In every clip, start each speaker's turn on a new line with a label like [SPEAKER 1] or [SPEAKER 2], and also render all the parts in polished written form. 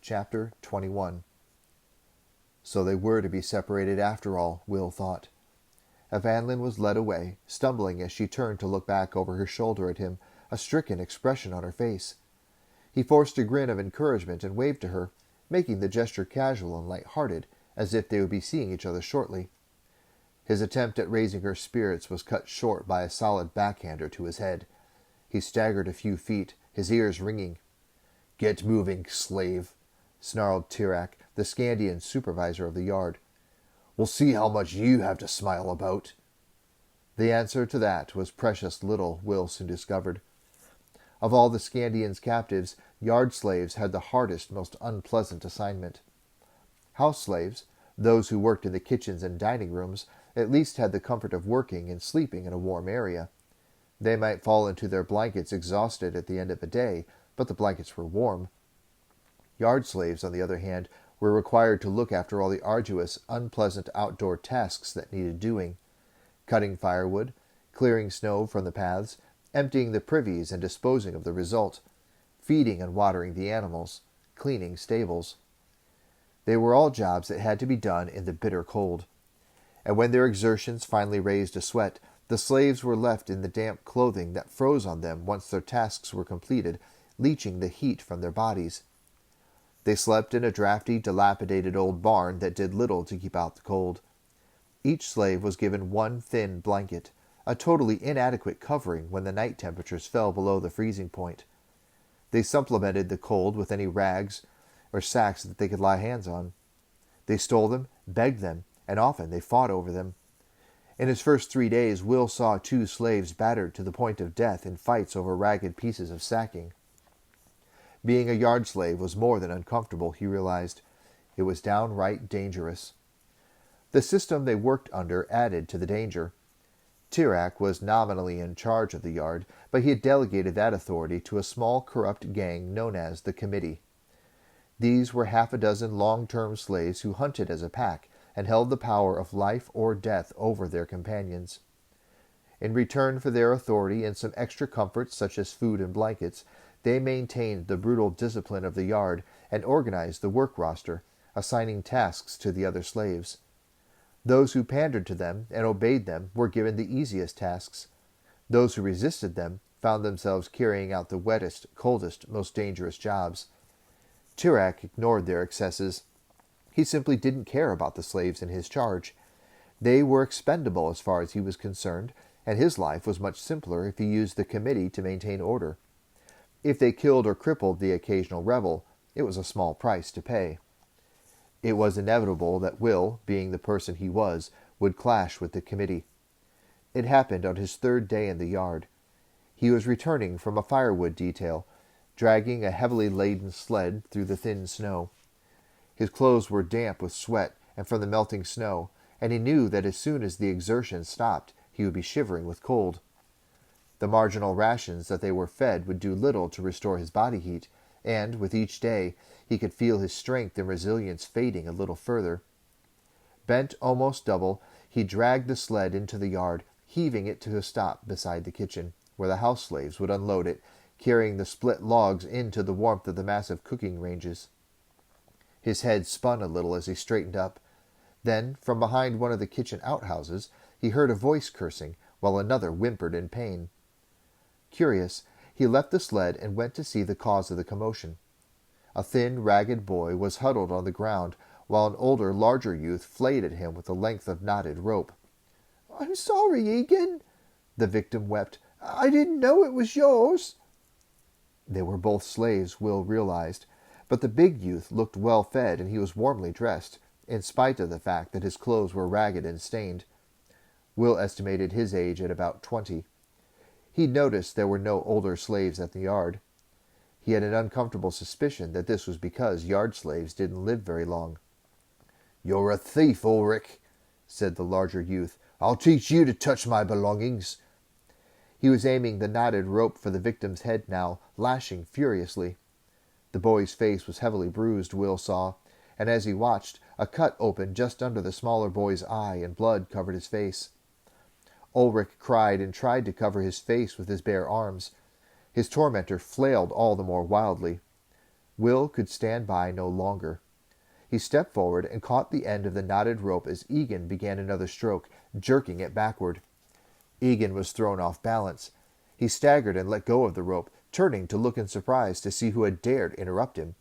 [SPEAKER 1] Chapter 21. So they were to be separated after all, Will thought. Evangeline was led away, stumbling as she turned to look back over her shoulder at him, a stricken expression on her face. He forced a grin of encouragement and waved to her, making the gesture casual and light-hearted, as if they would be seeing each other shortly. His attempt at raising her spirits was cut short by a solid backhander to his head. He staggered a few feet, his ears ringing. "Get moving, slave," snarled Tirac, the Scandian supervisor of the yard. "We'll see how much you have to smile about." The answer to that was precious little, Will soon discovered. Of all the Scandians' captives, yard slaves had the hardest, most unpleasant assignment. House slaves, those who worked in the kitchens and dining rooms, at least had the comfort of working and sleeping in a warm area. They might fall into their blankets exhausted at the end of a day, but the blankets were warm. Yard slaves, on the other hand, were required to look after all the arduous, unpleasant outdoor tasks that needed doing: cutting firewood, clearing snow from the paths, emptying the privies and disposing of the result, feeding and watering the animals, cleaning stables. They were all jobs that had to be done in the bitter cold. And when their exertions finally raised a sweat, the slaves were left in the damp clothing that froze on them once their tasks were completed, leaching the heat from their bodies. They slept in a drafty, dilapidated old barn that did little to keep out the cold. Each slave was given one thin blanket, a totally inadequate covering when the night temperatures fell below the freezing point. They supplemented the cold with any rags or sacks that they could lay hands on. They stole them, begged them, and often they fought over them. In his first 3 days, Will saw 2 slaves battered to the point of death in fights over ragged pieces of sacking. Being a yard slave was more than uncomfortable, he realized. It was downright dangerous. The system they worked under added to the danger. Tirac was nominally in charge of the yard, but he had delegated that authority to a small corrupt gang known as the Committee. These were 6 long-term slaves who hunted as a pack and held the power of life or death over their companions. In return for their authority and some extra comforts such as food and blankets, they maintained the brutal discipline of the yard and organized the work roster, assigning tasks to the other slaves. Those who pandered to them and obeyed them were given the easiest tasks. Those who resisted them found themselves carrying out the wettest, coldest, most dangerous jobs. Tirac ignored their excesses. He simply didn't care about the slaves in his charge. They were expendable as far as he was concerned, and his life was much simpler if he used the committee to maintain order. If they killed or crippled the occasional rebel, it was a small price to pay. It was inevitable that Will, being the person he was, would clash with the committee. It happened on his 3rd day in the yard. He was returning from a firewood detail, dragging a heavily laden sled through the thin snow. His clothes were damp with sweat and from the melting snow, and he knew that as soon as the exertion stopped, he would be shivering with cold. The marginal rations that they were fed would do little to restore his body heat, and, with each day, he could feel his strength and resilience fading a little further. Bent almost double, he dragged the sled into the yard, heaving it to a stop beside the kitchen, where the house slaves would unload it, carrying the split logs into the warmth of the massive cooking ranges. His head spun a little as he straightened up. Then, from behind one of the kitchen outhouses, he heard a voice cursing, while another whimpered in pain. Curious, he left the sled and went to see the cause of the commotion. A thin, ragged boy was huddled on the ground, while an older, larger youth flayed at him with a length of knotted rope. "I'm sorry, Egan," the victim wept. "I didn't know it was yours." They were both slaves, Will realized, but the big youth looked well-fed and he was warmly dressed, in spite of the fact that his clothes were ragged and stained. Will estimated his age at about 20. He noticed there were no older slaves at the yard. He had an uncomfortable suspicion that this was because yard slaves didn't live very long. "You're a thief, Ulrich," said the larger youth. "I'll teach you to touch my belongings." He was aiming the knotted rope for the victim's head now, lashing furiously. The boy's face was heavily bruised, Will saw, and as he watched, a cut opened just under the smaller boy's eye and blood covered his face. Ulrich cried and tried to cover his face with his bare arms. His tormentor flailed all the more wildly. Will could stand by no longer. He stepped forward and caught the end of the knotted rope as Egan began another stroke, jerking it backward. Egan was thrown off balance. He staggered and let go of the rope, turning to look in surprise to see who had dared interrupt him.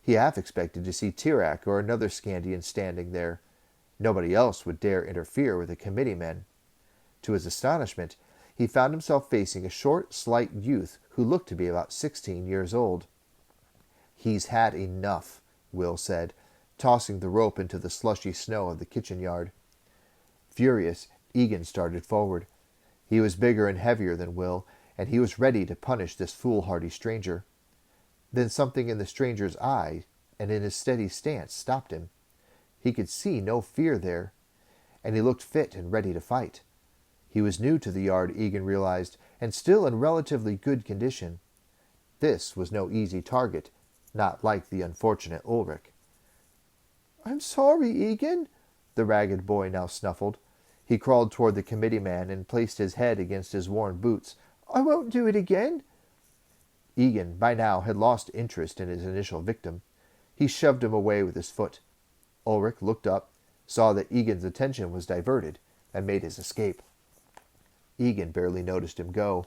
[SPEAKER 1] He half expected to see Tirac or another Scandian standing there. Nobody else would dare interfere with the committeemen. To his astonishment, he found himself facing a short, slight youth who looked to be about 16 years old. "He's had enough," Will said, tossing the rope into the slushy snow of the kitchen yard. Furious, Egan started forward. He was bigger and heavier than Will, and he was ready to punish this foolhardy stranger. Then something in the stranger's eye and in his steady stance stopped him. He could see no fear there, and he looked fit and ready to fight. He was new to the yard, Egan realized, and still in relatively good condition. This was no easy target, not like the unfortunate Ulrich. "I'm sorry, Egan," the ragged boy now snuffled. He crawled toward the committeeman and placed his head against his worn boots. "I won't do it again." Egan, by now, had lost interest in his initial victim. He shoved him away with his foot. Ulrich looked up, saw that Egan's attention was diverted, and made his escape. Egan barely noticed him go.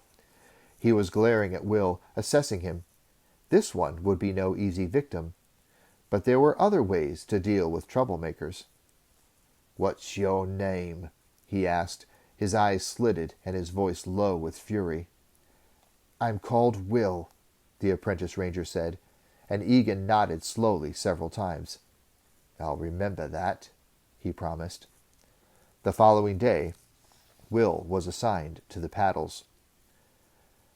[SPEAKER 1] He was glaring at Will, assessing him. This one would be no easy victim. But there were other ways to deal with troublemakers. "What's your name?" he asked, his eyes slitted and his voice low with fury. "I'm called Will," the apprentice ranger said, and Egan nodded slowly several times. "I'll remember that," he promised. The following day, Will was assigned to the paddles.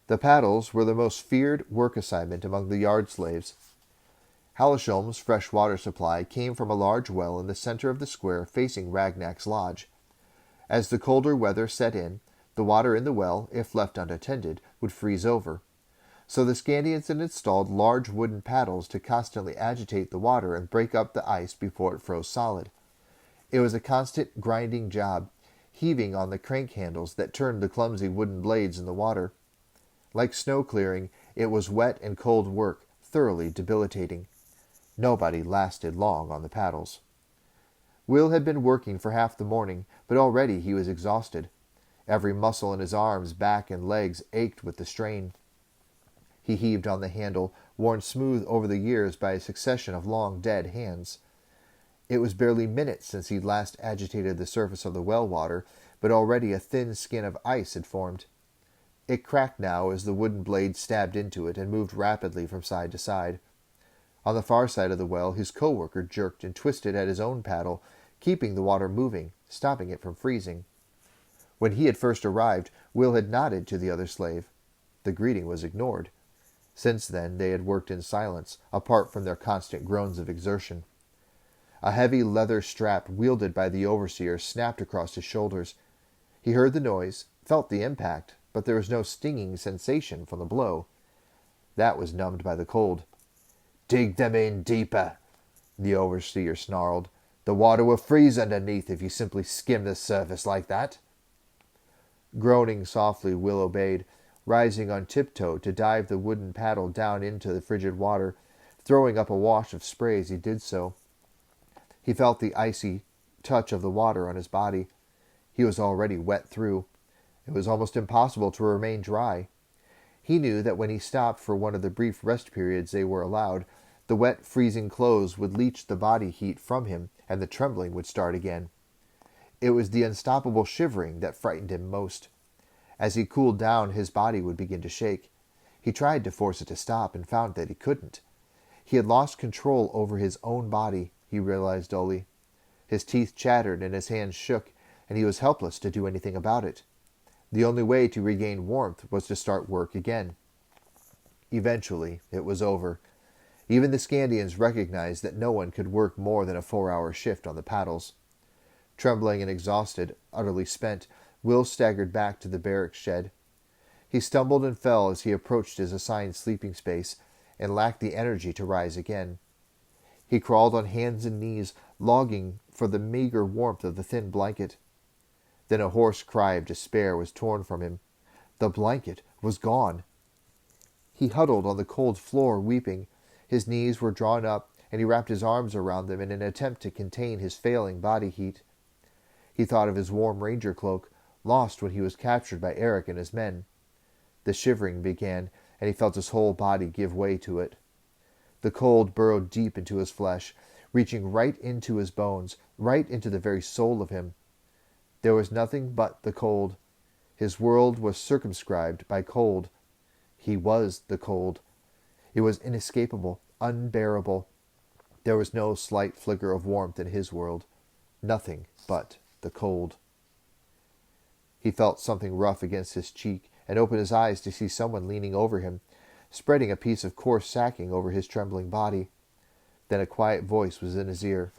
[SPEAKER 1] The paddles were the most feared work assignment among the yard slaves. Hailsholm's fresh water supply came from a large well in the center of the square facing Ragnak's lodge. As the colder weather set in, the water in the well, if left unattended, would freeze over. So the Scandians had installed large wooden paddles to constantly agitate the water and break up the ice before it froze solid. It was a constant grinding job, heaving on the crank handles that turned the clumsy wooden blades in the water. Like snow clearing, it was wet and cold work, thoroughly debilitating. Nobody lasted long on the paddles. Will had been working for half the morning, but already he was exhausted. Every muscle in his arms, back, and legs ached with the strain. He heaved on the handle, worn smooth over the years by a succession of long dead hands. It was barely minutes since he'd last agitated the surface of the well water, but already a thin skin of ice had formed. It cracked now as the wooden blade stabbed into it and moved rapidly from side to side. On the far side of the well, his co-worker jerked and twisted at his own paddle, keeping the water moving, stopping it from freezing. When he had first arrived, Will had nodded to the other slave. The greeting was ignored. Since then, they had worked in silence, apart from their constant groans of exertion. A heavy leather strap wielded by the overseer snapped across his shoulders. He heard the noise, felt the impact, but there was no stinging sensation from the blow. That was numbed by the cold. "Dig them in deeper," the overseer snarled. "The water will freeze underneath if you simply skim the surface like that." Groaning softly, Will obeyed, rising on tiptoe to dive the wooden paddle down into the frigid water, throwing up a wash of spray as he did so. He felt the icy touch of the water on his body. He was already wet through. It was almost impossible to remain dry. He knew that when he stopped for one of the brief rest periods they were allowed, the wet, freezing clothes would leach the body heat from him, and the trembling would start again. It was the unstoppable shivering that frightened him most. As he cooled down, his body would begin to shake. He tried to force it to stop and found that he couldn't. He had lost control over his own body, he realized dully. His teeth chattered and his hands shook, and he was helpless to do anything about it. The only way to regain warmth was to start work again. Eventually, it was over. Even the Scandians recognized that no one could work more than a 4-hour shift on the paddles. Trembling and exhausted, utterly spent, Will staggered back to the barracks shed. He stumbled and fell as he approached his assigned sleeping space, and lacked the energy to rise again. He crawled on hands and knees, longing for the meager warmth of the thin blanket. Then a hoarse cry of despair was torn from him. The blanket was gone. He huddled on the cold floor, weeping. His knees were drawn up, and he wrapped his arms around them in an attempt to contain his failing body heat. He thought of his warm ranger cloak, lost when he was captured by Eric and his men. The shivering began, and he felt his whole body give way to it. The cold burrowed deep into his flesh, reaching right into his bones, right into the very soul of him. There was nothing but the cold. His world was circumscribed by cold. He was the cold. It was inescapable, unbearable. There was no slight flicker of warmth in his world. Nothing but the cold. He felt something rough against his cheek, and opened his eyes to see someone leaning over him, spreading a piece of coarse sacking over his trembling body. Then a quiet voice was in his ear.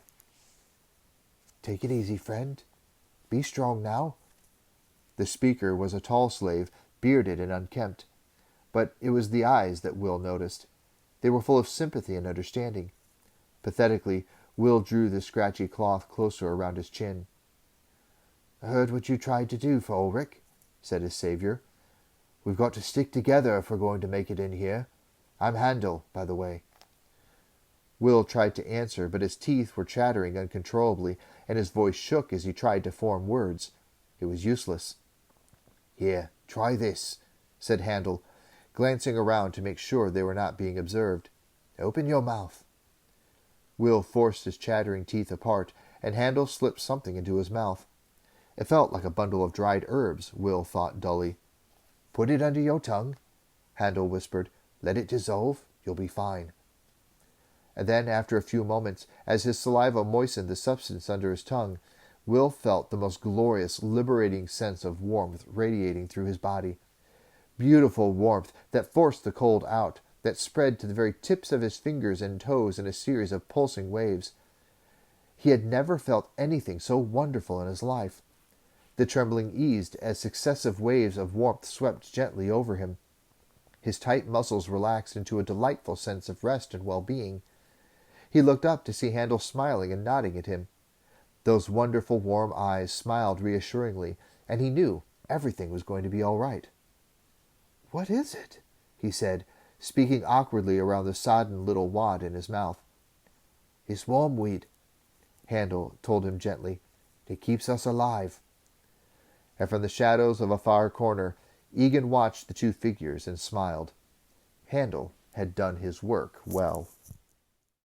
[SPEAKER 1] "Take it easy, friend. Be strong now." The speaker was a tall slave, bearded and unkempt. But it was the eyes that Will noticed. They were full of sympathy and understanding. Pathetically, Will drew the scratchy cloth closer around his chin. "I heard what you tried to do for Ulrich," said his savior. "We've got to stick together if we're going to make it in here. I'm Handel, by the way." Will tried to answer, but his teeth were chattering uncontrollably, and his voice shook as he tried to form words. It was useless. "Here, try this," said Handel, glancing around to make sure they were not being observed. "Open your mouth." Will forced his chattering teeth apart, and Handel slipped something into his mouth. It felt like a bundle of dried herbs, Will thought dully. "Put it under your tongue," Handel whispered. "Let it dissolve. You'll be fine." And then, after a few moments, as his saliva moistened the substance under his tongue, Will felt the most glorious, liberating sense of warmth radiating through his body. Beautiful warmth that forced the cold out, that spread to the very tips of his fingers and toes in a series of pulsing waves. He had never felt anything so wonderful in his life. The trembling eased as successive waves of warmth swept gently over him. His tight muscles relaxed into a delightful sense of rest and well-being. He looked up to see Handel smiling and nodding at him. Those wonderful warm eyes smiled reassuringly, and he knew everything was going to be all right. "What is it?" he said, speaking awkwardly around the sodden little wad in his mouth. "It's wormweed," Handel told him gently. "It keeps us alive." And from the shadows of a far corner, Egan watched the two figures and smiled. Handel had done his work well.